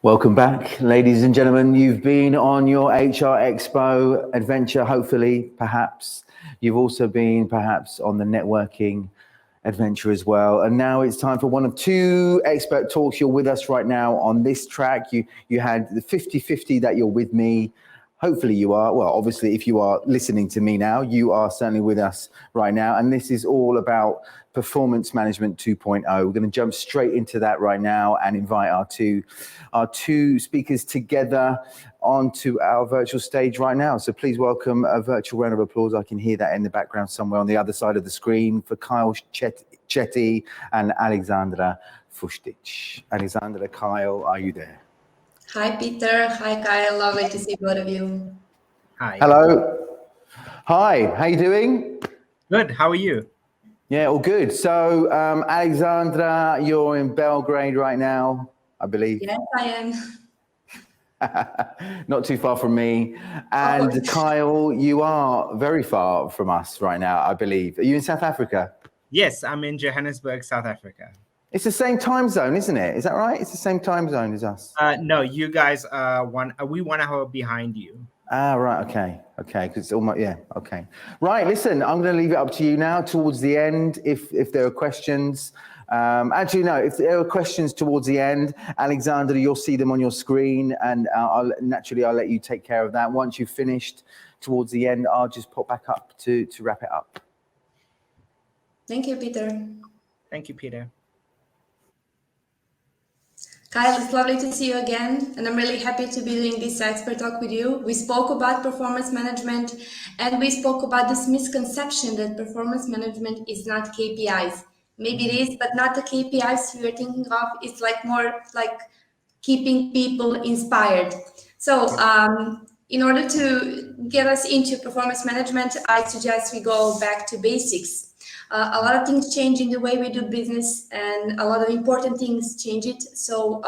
Welcome back, ladies and gentlemen. You've been on your HR Expo adventure, hopefully, perhaps. You've also been perhaps on the networking adventure as well. And now it's time for one of two expert talks. You're with us right now on this track. You had the 50-50 that you're with me. Hopefully you are. Well, obviously, if you are listening to me now, you are certainly with us right now. And this is all about Performance Management 2.0. We're going to jump straight into that right now and invite our two speakers together onto our virtual stage right now. So please welcome a virtual round of applause. I can hear that in the background somewhere on the other side of the screen for Kyle Chetty and Aleksandra Fuštić. Aleksandra, Kyle, are you there? Hi, Peter. Hi, Kyle. Lovely to see both of you. Hi. Hello. Hi, how you doing? Good. How are you? Yeah, all good. So, Aleksandra, you're in Belgrade right now, I believe. Yes, I am. Not too far from me. And Kyle, you are very far from us right now, I believe. Are you in South Africa? Yes, I'm in Johannesburg, South Africa. It's the same time zone, isn't it? Is that right? It's the same time zone as us. No, you guys are one hour behind you. Ah, right. Okay. Because it's almost, yeah. Okay. Right. Listen, I'm going to leave it up to you now towards the end. If there are questions, actually, no, if there are questions towards the end, Aleksandra, you'll see them on your screen, and I'll let you take care of that. Once you've finished towards the end, I'll just pop back up to wrap it up. Thank you, Peter. Thank you, Peter. Kyle, it's lovely to see you again, and I'm really happy to be doing this expert talk with you. We spoke about performance management, and we spoke about this misconception that performance management is not KPIs. Maybe it is, but not the KPIs you're thinking of. It's more like keeping people inspired. So in order to get us into performance management, I suggest we go back to basics. A lot of things change in the way we do business, and a lot of important things change it. So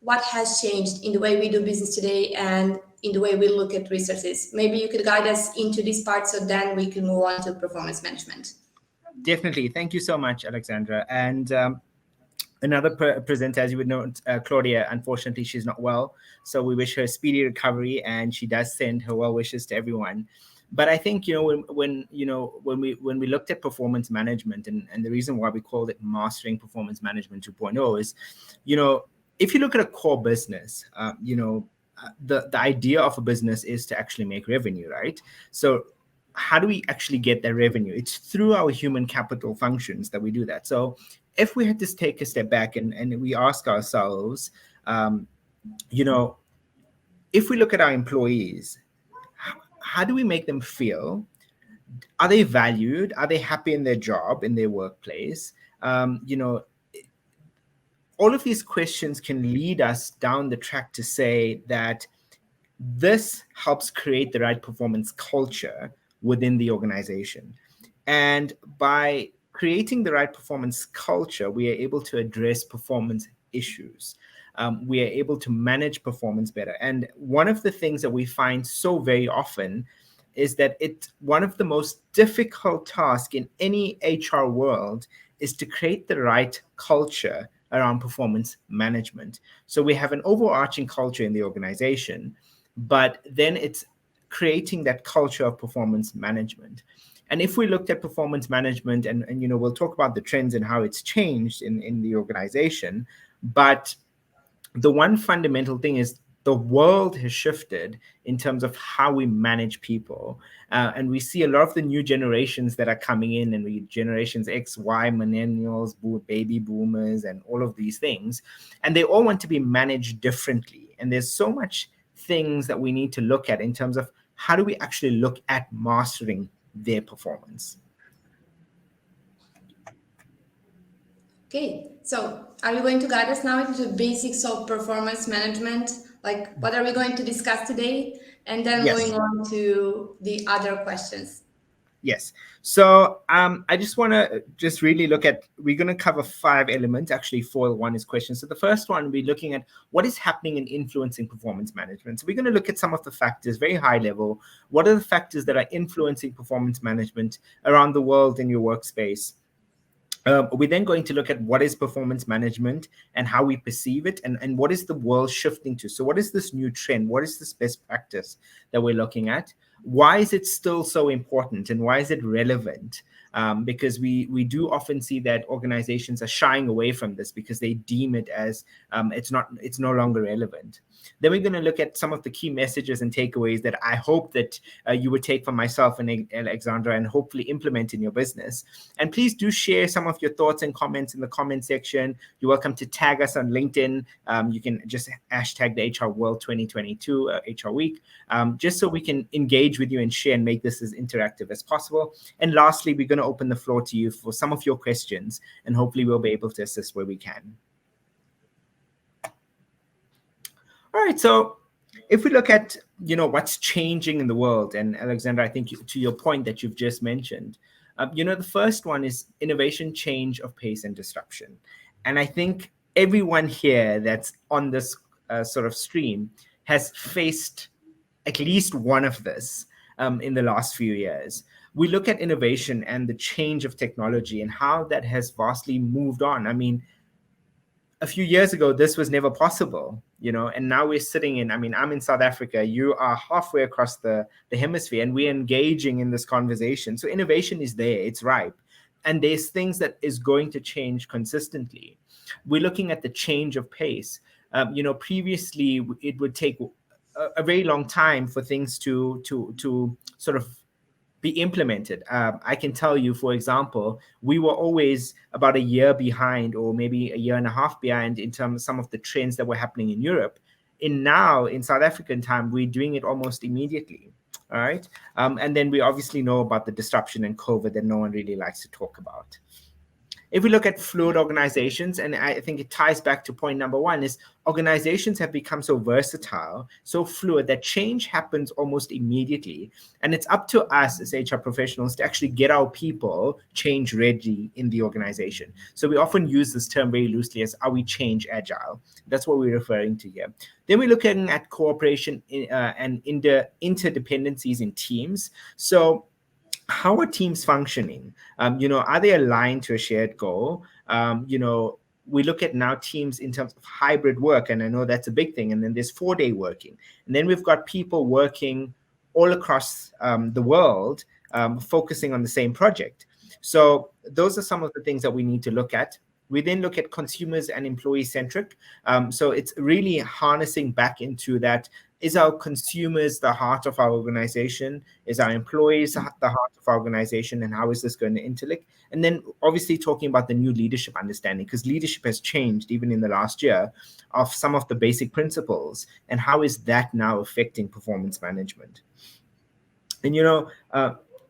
what has changed in the way we do business today and in the way we look at resources? Maybe you could guide us into this part, so then we can move on to performance management. Definitely. Thank you so much, Aleksandra. And another presenter, as you would know, Claudia, unfortunately, she's not well. So we wish her a speedy recovery, and she does send her well wishes to everyone. But I think, when we looked at performance management, and the reason why we called it Mastering Performance Management 2.0 is, if you look at a core business, the idea of a business is to actually make revenue, right? So how do we actually get that revenue? It's through our human capital functions that we do that. So if we had to take a step back and we ask ourselves, if we look at our employees, how do we make them feel? Are they valued? Are they happy in their job, in their workplace? All of these questions can lead us down the track to say that this helps create the right performance culture within the organization. And by creating the right performance culture, we are able to address performance issues. We are able to manage performance better. And one of the things that we find so very often is that one of the most difficult tasks in any HR world is to create the right culture around performance management. So we have an overarching culture in the organization, but then it's creating that culture of performance management. And if we looked at performance management, and we'll talk about the trends and how it's changed in the organization, but the one fundamental thing is the world has shifted in terms of how we manage people. And we see a lot of the new generations that are coming in, and generations X, Y, millennials, baby boomers, and all of these things. And they all want to be managed differently. And there's so much things that we need to look at in terms of how do we actually look at mastering their performance. Okay, so are you going to guide us now into the basics of performance management? Like, what are we going to discuss today? And then moving on to the other questions. Yes. So I just want to really look at, we're going to cover 5 elements, actually 4. One is questions. So the first one, we're looking at what is happening in influencing performance management. So we're going to look at some of the factors, very high level. What are the factors that are influencing performance management around the world in your workspace? We're then going to look at what is performance management and how we perceive it, and what is the world shifting to. So what is this new trend? What is this best practice that we're looking at? Why is it still so important, and why is it relevant? Because we do often see that organizations are shying away from this because they deem it as it's no longer relevant. Then we're going to look at some of the key messages and takeaways that I hope that you would take from myself and Aleksandra and hopefully implement in your business. And please do share some of your thoughts and comments in the comment section. You're welcome to tag us on LinkedIn. You can just hashtag the HR World 2022 HR Week, just so we can engage with you and share and make this as interactive as possible. And lastly, we're going to open the floor to you for some of your questions, and hopefully we'll be able to assist where we can. All right, so if we look at, what's changing in the world, and Aleksandra, I think to your point that you've just mentioned, the first one is innovation, change of pace, and disruption. And I think everyone here that's on this sort of stream has faced at least one of this in the last few years. We look at innovation and the change of technology and how that has vastly moved on. I mean, a few years ago, this was never possible, and now we're sitting in, I'm in South Africa, you are halfway across the hemisphere, and we're engaging in this conversation. So innovation is there, it's ripe, and there's things that is going to change consistently. We're looking at the change of pace. Previously, it would take a very long time for things to sort of be implemented. I can tell you, for example, we were always about a year behind, or maybe a year and a half behind, in terms of some of the trends that were happening in Europe. Now, in South African time, we're doing it almost immediately. All right. And then we obviously know about the disruption and COVID that no one really likes to talk about. If we look at fluid organizations, and I think it ties back to point number one, is organizations have become so versatile, so fluid, that change happens almost immediately. And it's up to us as HR professionals to actually get our people change ready in the organization. So we often use this term very loosely as, are we change agile? That's what we're referring to here. Then we're looking at cooperation and interdependencies in teams. So how are teams functioning? Are they aligned to a shared goal? We look at now teams in terms of hybrid work, and I know that's a big thing. And then there's 4-day working. And then we've got people working all across the world, focusing on the same project. So those are some of the things that we need to look at. We then look at consumers and employee-centric. So it's really harnessing back into that. Is our consumers the heart of our organization? Is our employees the heart of our organization? And how is this going to interlink? And then obviously talking about the new leadership understanding, because leadership has changed even in the last year, of some of the basic principles, and how is that now affecting performance management? And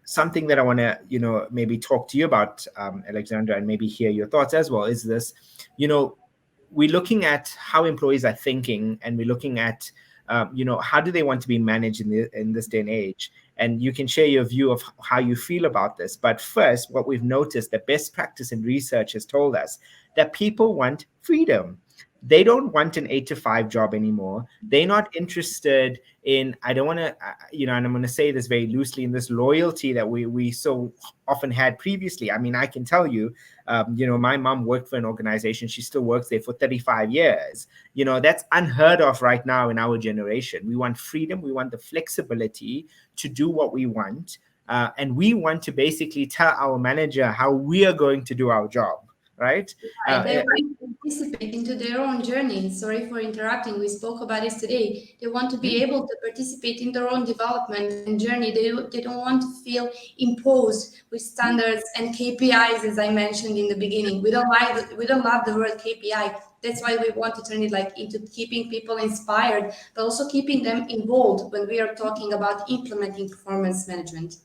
something that I want to maybe talk to you about, Aleksandra, and maybe hear your thoughts as well, is this. We're looking at how employees are thinking, and we're looking at how do they want to be managed in this day and age? And you can share your view of how you feel about this. But first, what we've noticed, that best practice in research has told us that people want freedom. They don't want an 8-to-5 job anymore. They're not interested in, I don't want to, and I'm going to say this very loosely, in this loyalty that we so often had previously. I can tell you, my mom worked for an organization. She still works there for 35 years. That's unheard of right now in our generation. We want freedom. We want the flexibility to do what we want. And we want to basically tell our manager how we are going to do our job. Right? They want to participate into their own journey. Sorry for interrupting. We spoke about this today. They want to be able to participate in their own development and journey. They don't want to feel imposed with standards and KPIs, as I mentioned in the beginning. We don't love the word KPI. That's why we want to turn it into keeping people inspired, but also keeping them involved when we are talking about implementing performance management.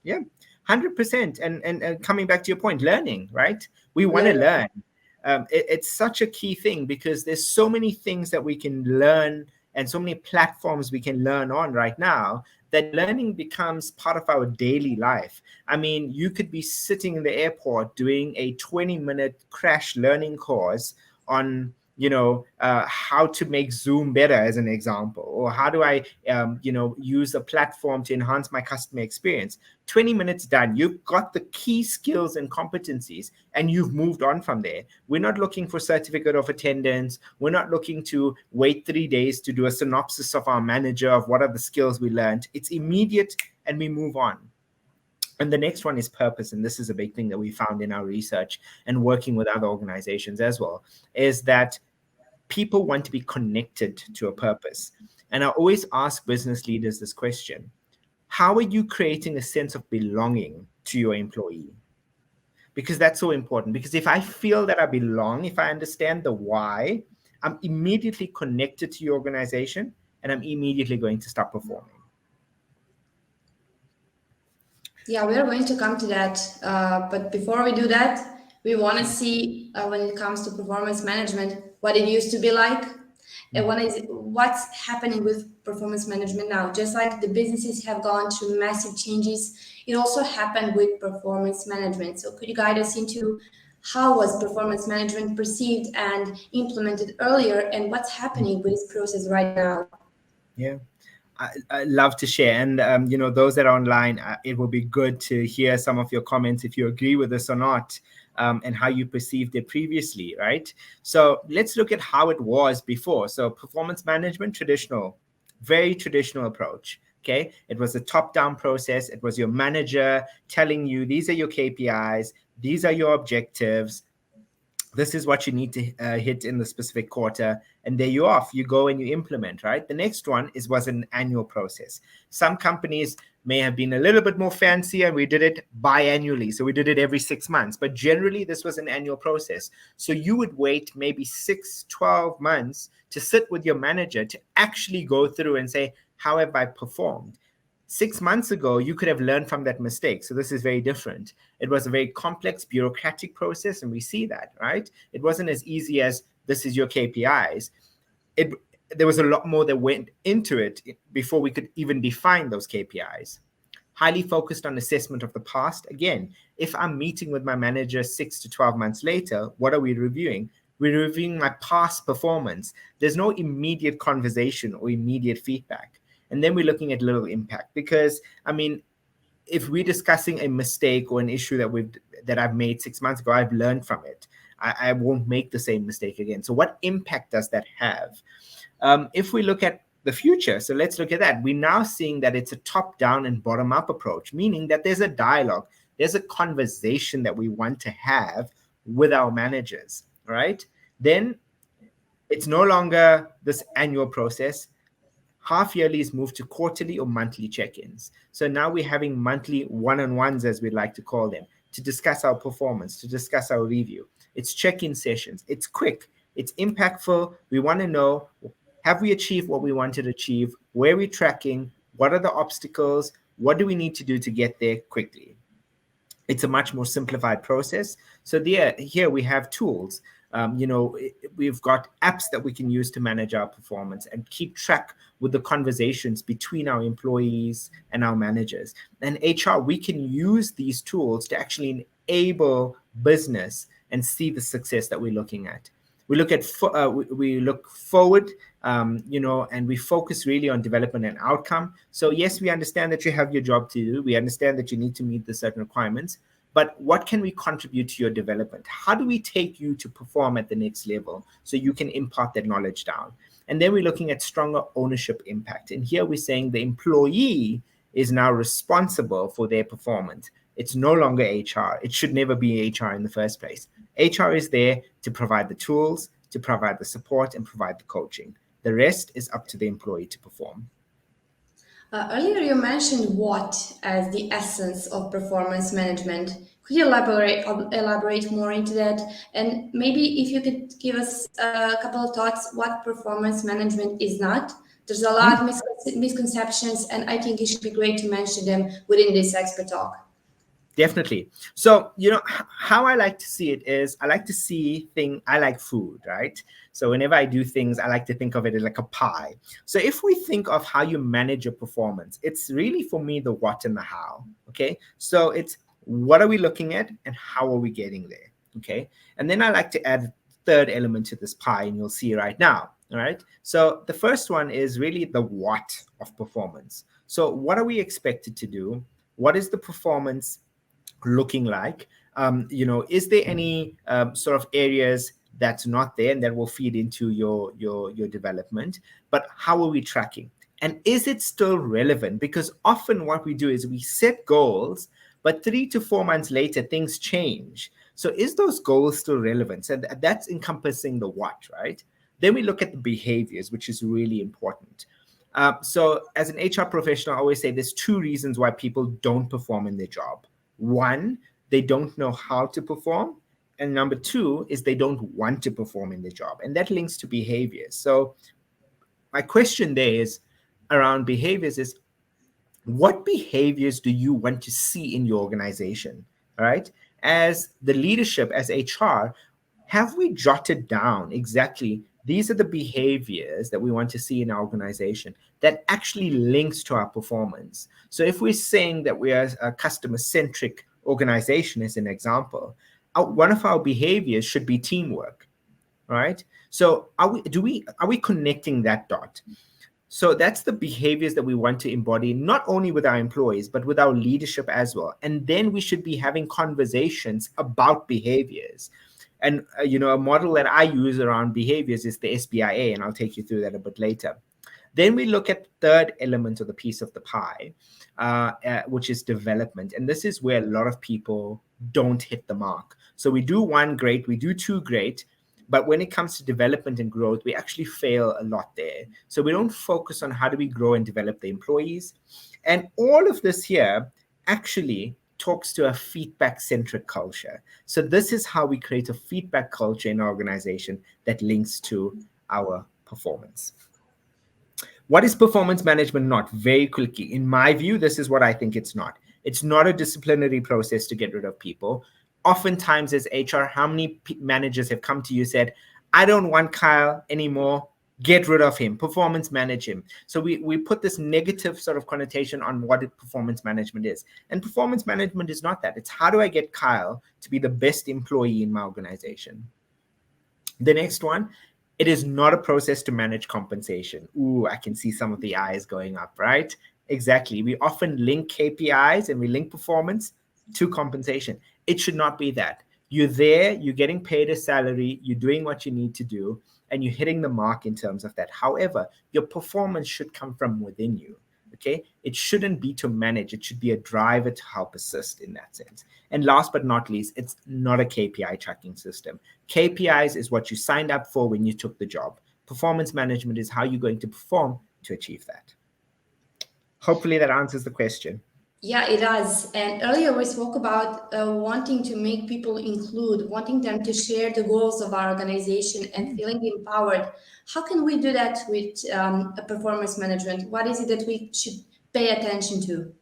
Yeah. 100%. And coming back to your point, learning, right? We want to learn. It's such a key thing, because there's so many things that we can learn and so many platforms we can learn on right now, that learning becomes part of our daily life. You could be sitting in the airport doing a 20-minute crash learning course on how to make Zoom better as an example, or how do I, use a platform to enhance my customer experience. 20 minutes done. You've got the key skills and competencies, and you've moved on from there. We're not looking for certificate of attendance. We're not looking to wait 3 days to do a synopsis of our manager of what are the skills we learned. It's immediate, and we move on. And the next one is purpose. And this is a big thing that we found in our research and working with other organizations as well, is that people want to be connected to a purpose. And I always ask business leaders this question: how are you creating a sense of belonging to your employee? Because that's so important. Because if I feel that I belong, if I understand the why, I'm immediately connected to your organization, and I'm immediately going to start performing. Yeah, we are going to come to that. But before we do that, we want to see when it comes to performance management, what it used to be like, and what's happening with performance management now. Just like the businesses have gone through massive changes, it also happened with performance management. So could you guide us into how was performance management perceived and implemented earlier, and what's happening with this process right now? Yeah. I love to share. And, those that are online, it will be good to hear some of your comments if you agree with this or not, and how you perceived it previously, right? So let's look at how it was before. So performance management, traditional, very traditional approach. Okay. It was a top-down process. It was your manager telling you, these are your KPIs, these are your objectives, this is what you need to hit in the specific quarter, and there you're off. You go and you implement, right? The next one was an annual process. Some companies may have been a little bit more fancy, and we did it biannually. So we did it every 6 months, but generally this was an annual process. So you would wait maybe 6-12 months to sit with your manager to actually go through and say, how have I performed? 6 months ago, you could have learned from that mistake. So this is very different. It was a very complex bureaucratic process, and we see that, right? It wasn't as easy as this is your KPIs. There was a lot more that went into it before we could even define those KPIs. Highly focused on assessment of the past. Again, if I'm meeting with my manager 6 to 12 months later, what are we reviewing? We're reviewing my past performance. There's no immediate conversation or immediate feedback. And then we're looking at little impact, because, if we're discussing a mistake or an issue that I've made 6 months ago, I've learned from it. I won't make the same mistake again. So what impact does that have? If we look at the future, so let's look at that. We're now seeing that it's a top-down and bottom-up approach, meaning that there's a dialogue, there's a conversation that we want to have with our managers, right? Then it's no longer this annual process. Half yearly is moved to quarterly or monthly check-ins. So now we're having monthly one-on-ones, as we'd like to call them, to discuss our performance, to discuss our review. It's check-in sessions. It's quick. It's impactful. We want to know, have we achieved what we wanted to achieve? Where are we tracking? What are the obstacles? What do we need to do to get there quickly? It's a much more simplified process. So here we have tools. We've got apps that we can use to manage our performance and keep track with the conversations between our employees and our managers. And HR, we can use these tools to actually enable business and see the success that we're looking at. We look forward, and we focus really on development and outcome. So yes, we understand that you have your job to do. We understand that you need to meet the certain requirements. But what can we contribute to your development? How do we take you to perform at the next level so you can impart that knowledge down? And then we're looking at stronger ownership impact. And here we're saying the employee is now responsible for their performance. It's no longer HR. It should never be HR in the first place. HR is there to provide the tools, to provide the support, and provide the coaching. The rest is up to the employee to perform. Earlier, you mentioned what as the essence of performance management. Could you elaborate more into that? And maybe if you could give us a couple of thoughts what performance management is not. There's a lot of misconceptions, and I think it should be great to mention them within this expert talk. Definitely. So, how I like to see it is I like food, right? So whenever I do things, I like to think of it as like a pie. So if we think of how you manage your performance, it's really, for me, the what and the how, okay? So it's what are we looking at and how are we getting there, okay? And then I like to add third element to this pie, and you'll see right now. All right. So the first one is really the what of performance. So what are we expected to do? What is the performance looking like? Is there any sort of areas that's not there and that will feed into your development? But how are we tracking? And is it still relevant? Because often what we do is we set goals, but 3 to 4 months later, things change. So is those goals still relevant? And that's encompassing the what, right? Then we look at the behaviors, which is really important. So as an HR professional, I always say there's 2 reasons why people don't perform in their job. One, they don't know how to perform. And number 2 is they don't want to perform in their job. And that links to behaviors. So my question there is around behaviors is, what behaviors do you want to see in your organization? All right. As the leadership, as HR, have we jotted down exactly these are the behaviors that we want to see in our organization that actually links to our performance? So if we're saying that we are a customer-centric organization, as an example, one of our behaviors should be teamwork, right? So are we connecting that dot? So that's the behaviors that we want to embody, not only with our employees, but with our leadership as well. And then we should be having conversations about behaviors. And, a model that I use around behaviors is the SBIA, and I'll take you through that a bit later. Then we look at the third element of the piece of the pie, which is development. And this is where a lot of people don't hit the mark. So we do 1 great, we do 2 great, but when it comes to development and growth, we actually fail a lot there. So we don't focus on how do we grow and develop the employees. And all of this here actually talks to a feedback-centric culture. So this is how we create a feedback culture in our organization that links to our performance. What is performance management not? Very quickly. In my view, this is what I think it's not. It's not a disciplinary process to get rid of people. Oftentimes as HR, how many managers have come to you and said, I don't want Kyle anymore, get rid of him, performance manage him. So we put this negative sort of connotation on what performance management is. And performance management is not that. It's how do I get Kyle to be the best employee in my organization? The next one, it is not a process to manage compensation. Ooh, I can see some of the eyes going up, right? Exactly. We often link KPIs and we link performance to compensation. It should not be that. You're there, you're getting paid a salary, you're doing what you need to do, and you're hitting the mark in terms of that. However, your performance should come from within you, okay? It shouldn't be to manage. It should be a driver to help assist in that sense. And last but not least, it's not a KPI tracking system. KPIs is what you signed up for when you took the job. Performance management is how you're going to perform to achieve that. Hopefully that answers the question. Yeah, it does. And earlier we spoke about wanting to make people include, wanting them to share the goals of our organization and feeling empowered. How can we do that with a performance management? What is it that we should pay attention to?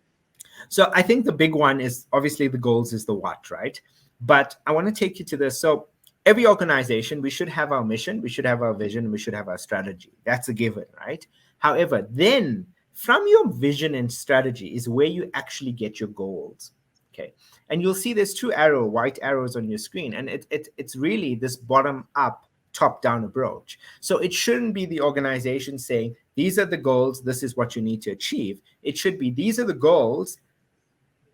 So I think the big one is obviously the goals is the what, right? But I want to take you to this. So every organization, we should have our mission, we should have our vision, we should have our strategy. That's a given, right? However, then from your vision and strategy is where you actually get your goals, okay? And you'll see there's 2 white arrows on your screen, and it's really this bottom-up, top-down approach. So it shouldn't be the organization saying, these are the goals, this is what you need to achieve. It should be, these are the goals.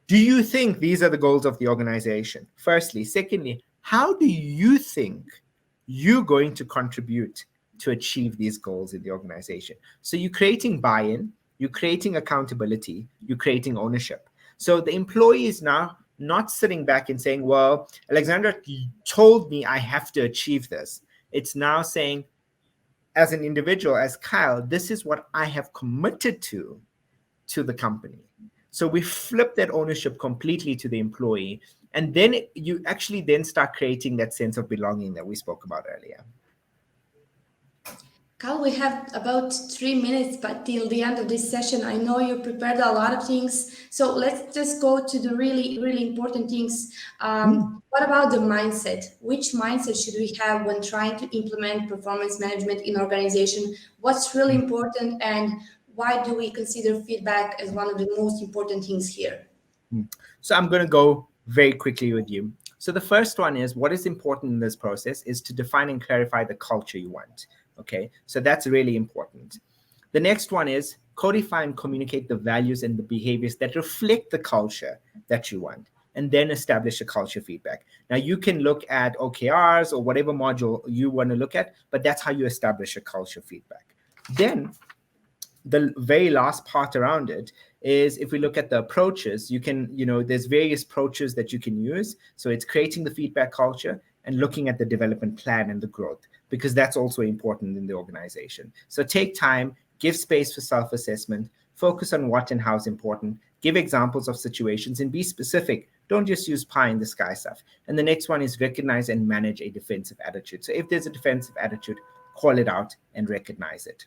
Do you think these are the goals of the organization? Firstly. Secondly, how do you think you're going to contribute to achieve these goals in the organization? So you're creating buy-in, you're creating accountability, you're creating ownership. So the employee is now not sitting back and saying, well, Aleksandra told me I have to achieve this. It's now saying, as an individual, as Kyle, this is what I have committed to the company. So we flip that ownership completely to the employee. And then you actually then start creating that sense of belonging that we spoke about earlier. Carl, we have about 3 minutes, but till the end of this session, I know you prepared a lot of things. So let's just go to the really, really important things. What about the mindset? Which mindset should we have when trying to implement performance management in organization? What's really important, and why do we consider feedback as one of the most important things here? So I'm going to go very quickly with you. So the first one is, what is important in this process is to define and clarify the culture you want. Okay, so that's really important. The next one is codify and communicate the values and the behaviors that reflect the culture that you want, and then establish a culture feedback. Now, you can look at OKRs or whatever module you want to look at, but that's how you establish a culture feedback. Then the very last part around it is, if we look at the approaches, you can, there's various approaches that you can use. So it's creating the feedback culture and looking at the development plan and the growth, because that's also important in the organization. So take time, give space for self-assessment, focus on what and how is important, give examples of situations, and be specific. Don't just use pie in the sky stuff. And the next one is recognize and manage a defensive attitude. So if there's a defensive attitude, call it out and recognize it.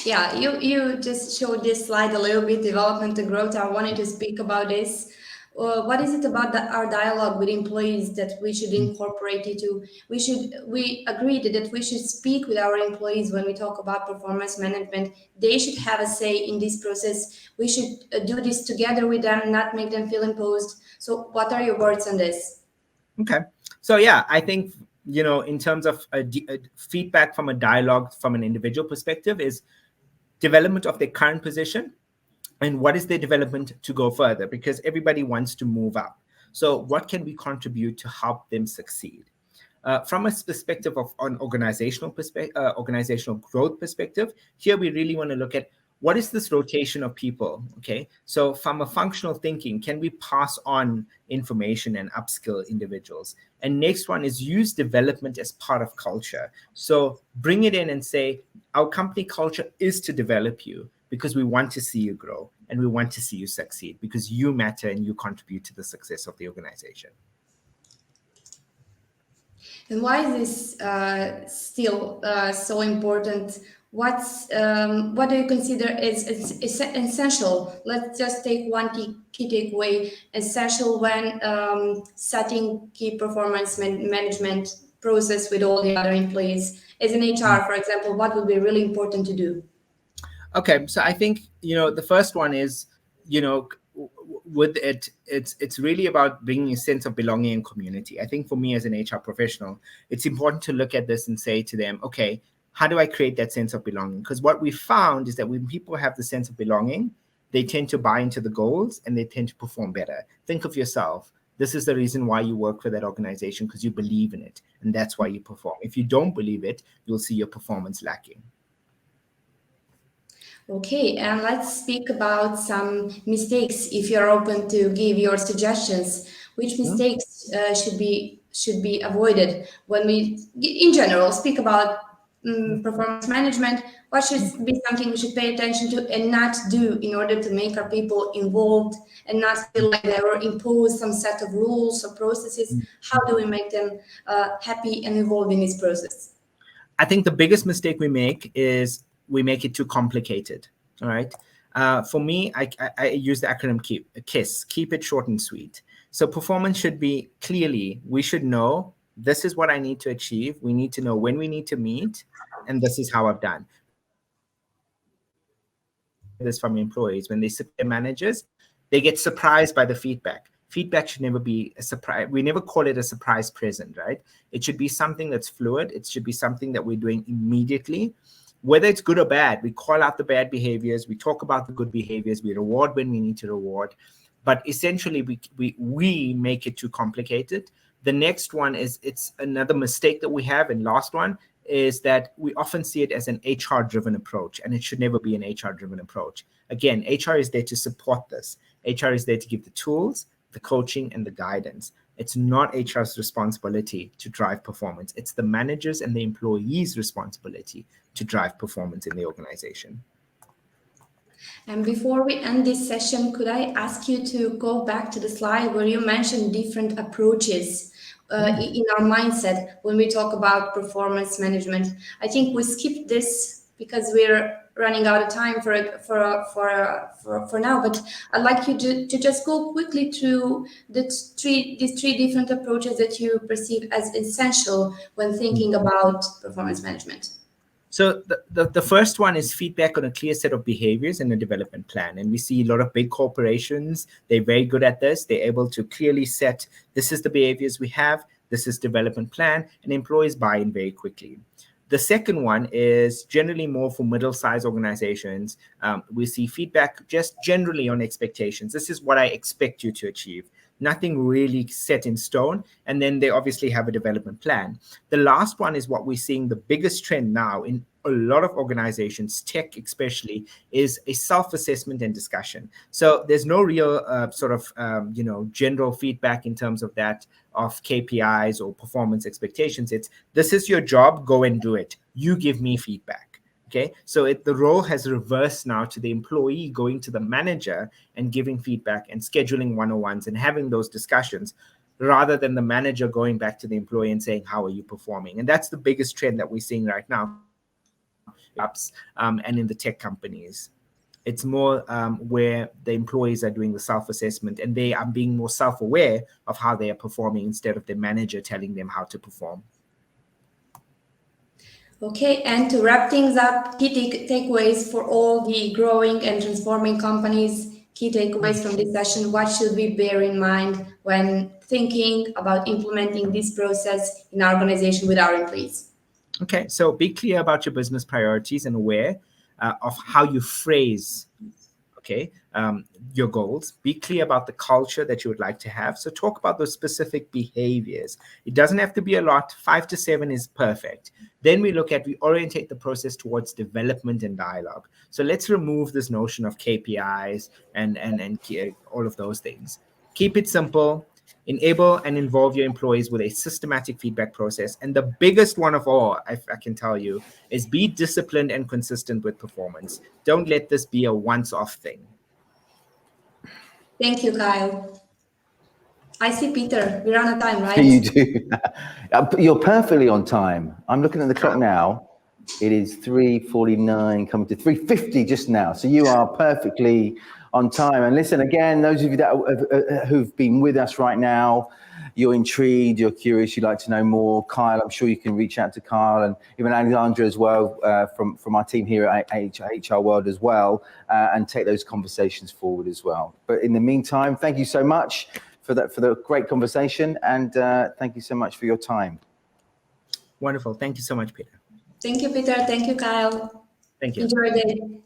Yeah, you just showed this slide a little bit, development and growth. I wanted to speak about this. What is it about our dialogue with employees that we should incorporate into? We agreed that we should speak with our employees when we talk about performance management. They should have a say in this process. We should do this together with them, not make them feel imposed. So what are your words on this? Okay. So yeah, I think, in terms of feedback from a dialogue from an individual perspective is development of their current position and what is their development to go further, because everybody wants to move up. So what can we contribute to help them succeed? From a perspective of an organizational growth perspective, here we really want to look at what is this rotation of people, okay? So from a functional thinking, can we pass on information and upskill individuals? And next one is use development as part of culture. So bring it in and say, our company culture is to develop you because we want to see you grow and we want to see you succeed because you matter and you contribute to the success of the organization. And why is this still so important? What do you consider is essential? Let's just take one key takeaway. Essential when setting key performance management process with all the other employees. As an HR, for example, what would be really important to do? Okay, so I think, the first one is, with it's really about bringing a sense of belonging and community. I think for me as an HR professional, it's important to look at this and say to them, okay, how do I create that sense of belonging? Because what we found is that when people have the sense of belonging, they tend to buy into the goals and they tend to perform better. Think of yourself. This is the reason why you work for that organization, because you believe in it. And that's why you perform. If you don't believe it, you'll see your performance lacking. Okay, and let's speak about some mistakes. If you're open to give your suggestions, which mistakes should be avoided when we, in general, speak about performance management? What should be something we should pay attention to and not do in order to make our people involved and not feel like they were imposed some set of rules or processes? How do we make them happy and involved in this process? I think the biggest mistake we make is we make it too complicated. All right. For me, I use the acronym KISS, keep it short and sweet. So performance should be clearly, we should know this is what I need to achieve. We need to know when we need to meet, and this is how I've done this from employees. When they sit with their managers, they get surprised by the feedback. Feedback should never be a surprise. We never call it a surprise present, right? It should be something that's fluid. It should be something that we're doing immediately. Whether it's good or bad, we call out the bad behaviors. We talk about the good behaviors. We reward when we need to reward. But essentially, we make it too complicated. The next one is, it's another mistake that we have. And last one is that we often see it as an HR-driven approach, and it should never be an HR-driven approach. Again, HR is there to support this. HR is there to give the tools, the coaching, and the guidance. It's not HR's responsibility to drive performance. It's the managers and the employees' responsibility to drive performance in the organization. And before we end this session, could I ask you to go back to the slide where you mentioned different approaches in our mindset when we talk about performance management? I think we skipped this because we're running out of time for now, but I'd like you to just go quickly through these three different approaches that you perceive as essential when thinking about performance management. So the first one is feedback on a clear set of behaviors and a development plan. And we see a lot of big corporations, they're very good at this. They're able to clearly set, this is the behaviors we have, this is development plan, and employees buy in very quickly. The second one is generally more for middle-sized organizations. We see feedback just generally on expectations. This is what I expect you to achieve. Nothing really set in stone. And then they obviously have a development plan. The last one is what we're seeing the biggest trend now in a lot of organizations, tech especially, is a self-assessment and discussion. So there's no real general feedback in terms of that, of KPIs or performance expectations. It's, this is your job, go and do it. You give me feedback. Okay, so the role has reversed now to the employee going to the manager and giving feedback and scheduling one-on-ones and having those discussions, rather than the manager going back to the employee and saying, how are you performing? And that's the biggest trend that we're seeing right now, and in the tech companies. It's more where the employees are doing the self-assessment and they are being more self-aware of how they are performing instead of the manager telling them how to perform. Okay, and to wrap things up, key takeaways for all the growing and transforming companies, key takeaways from this session, what should we bear in mind when thinking about implementing this process in our organization with our employees? Okay, so be clear about your business priorities and aware of how you phrase, your goals. Be clear about the culture that you would like to have. So talk about those specific behaviors. It doesn't have to be a lot. 5 to 7 is perfect. Then we orientate the process towards development and dialogue. So let's remove this notion of KPIs and all of those things. Keep it simple. Enable and involve your employees with a systematic feedback process. And the biggest one of all, I can tell you, is be disciplined and consistent with performance. Don't let this be a once-off thing. Thank you, Kyle. I see Peter. We're on a time, right? You do. You're perfectly on time. I'm looking at the clock now. It is 3:49, coming to 3:50 just now. So you are perfectly on time. And listen, again, those of you that who've been with us right now, you're intrigued, you're curious, you'd like to know more. Kyle, I'm sure you can reach out to Kyle and even Aleksandra as well, from our team here at HR World as well, and take those conversations forward as well. But in the meantime, thank you so much for the great conversation, and thank you so much for your time. Wonderful. Thank you so much, Peter. Thank you, Peter. Thank you, Kyle. Thank you. Enjoy your day.